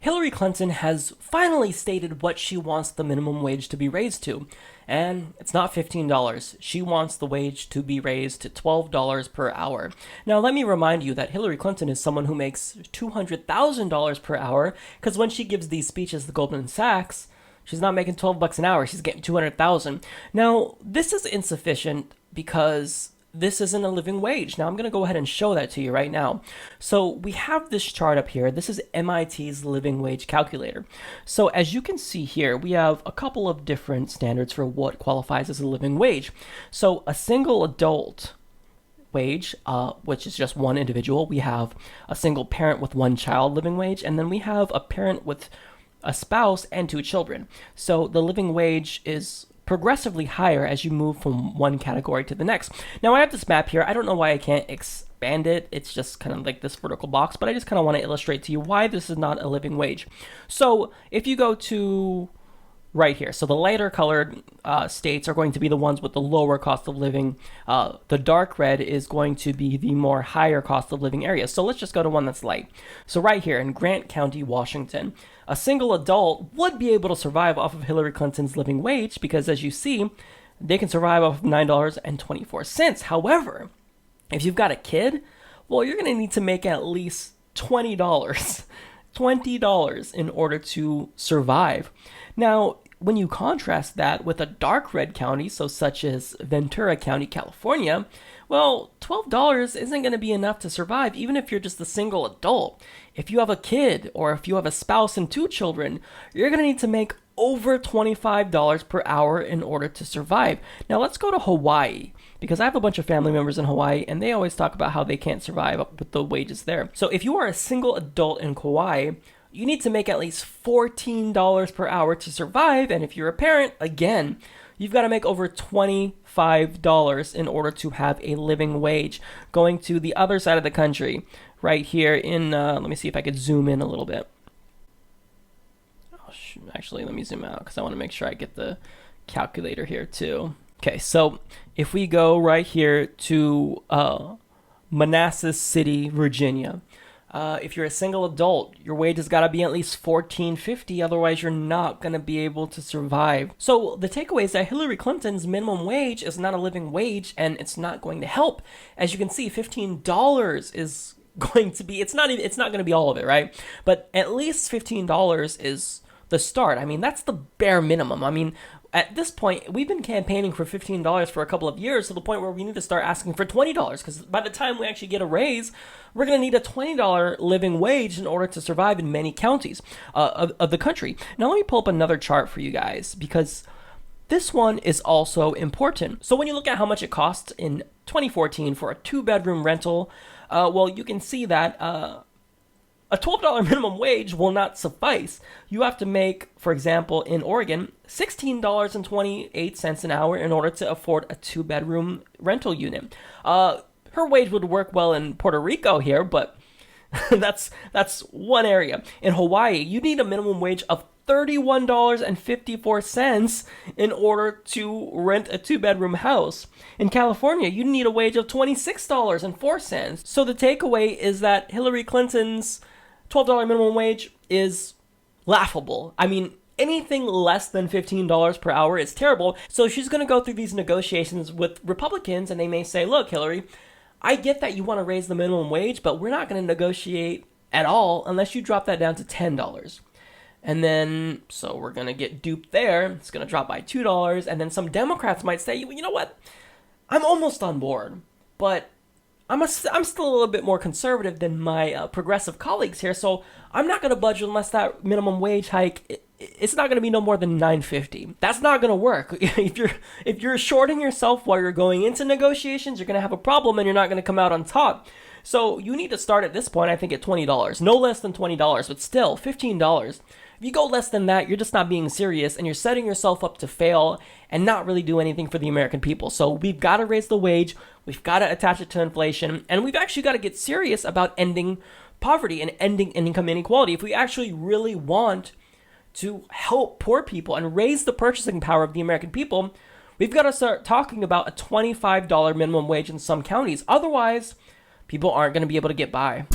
Hillary Clinton has finally stated what she wants the minimum wage to be raised to, and it's not $15. She wants the wage to be raised to $12 per hour. Now, let me remind you that Hillary Clinton is someone who makes $200,000 per hour, because when she gives these speeches to Goldman Sachs, she's not making $12 an hour, she's getting $200,000. Now, this is insufficient because this isn't a living wage. Now I'm going to go ahead and show that to you right now. So we have this chart up here. This is MIT's living wage calculator. So as you can see here, we have a couple of different standards for what qualifies as a living wage. So a single adult wage, which is just one individual. We have a single parent with one child living wage, and then we have a parent with a spouse and two children. So the living wage is progressively higher as you move from one category to the next. Now I have this map here. I don't know why I can't expand it. It's just kind of like this vertical box, but I just kind of want to illustrate to you why this is not a living wage. So if you go to right here, so the lighter colored states are going to be the ones with the lower cost of living. The dark red is going to be the more higher cost of living areas. So let's just go to one that's light. So right here in Grant County, Washington, a single adult would be able to survive off of Hillary Clinton's living wage because, as you see, they can survive off of $9.24. However, if you've got a kid, well, you're going to need to make at least $20. $20 in order to survive. Now, when you contrast that with a dark red county, so such as Ventura County, California, well, $12 isn't going to be enough to survive, even if you're just a single adult. If you have a kid, or if you have a spouse and two children, you're going to need to make over $25 per hour in order to survive. Now, let's go to Hawaii, because I have a bunch of family members in Hawaii, and they always talk about how they can't survive with the wages there. So if you are a single adult in Hawaii, you need to make at least $14 per hour to survive. And if you're a parent, again, you've got to make over $25 in order to have a living wage. Going to the other side of the country, right here in, let me see if I could zoom in a little bit. Actually, let me zoom out because I want to make sure I get the calculator here too. Okay, so if we go right here to Manassas City, Virginia, if you're a single adult, your wage has got to be at least $14.50, otherwise you're not going to be able to survive. So the takeaway is that Hillary Clinton's minimum wage is not a living wage, and it's not going to help. As you can see, $15 is going to be, it's not going to be all of it, right? But at least $15 is the start. I mean, that's the bare minimum. I mean, at this point, we've been campaigning for $15 for a couple of years, to the point where we need to start asking for $20, because by the time we actually get a raise, we're going to need a $20 living wage in order to survive in many counties of the country. Now, let me pull up another chart for you guys, because this one is also important. So when you look at how much it costs in 2014 for a two-bedroom rental, well, you can see that a $12 minimum wage will not suffice. You have to make, for example, in Oregon, $16.28 an hour in order to afford a two-bedroom rental unit. Her wage would work well in Puerto Rico here, but that's one area. In Hawaii, you need a minimum wage of $31.54 in order to rent a two-bedroom house. In California, you need a wage of $26.04. So the takeaway is that Hillary Clinton's $12 minimum wage is laughable. I mean, anything less than $15 per hour is terrible. So she's going to go through these negotiations with Republicans, and they may say, look, Hillary, I get that you want to raise the minimum wage, but we're not going to negotiate at all unless you drop that down to $10. And then, so we're going to get duped there. It's going to drop by $2. And then some Democrats might say, you know what? I'm almost on board, but I'm still a little bit more conservative than my progressive colleagues here, so I'm not going to budge unless that minimum wage hike, it's not going to be no more than $9.50. That's not going to work. If you're shorting yourself while you're going into negotiations, you're going to have a problem and you're not going to come out on top. So you need to start at this point, I think, at $20. No less than $20, but still, $15. If you go less than that, you're just not being serious, and you're setting yourself up to fail and not really do anything for the American people. So we've got to raise the wage, we've got to attach it to inflation, and we've actually got to get serious about ending poverty and ending income inequality. If we actually really want to help poor people and raise the purchasing power of the American people, we've got to start talking about a $25 minimum wage in some counties. Otherwise, people aren't going to be able to get by.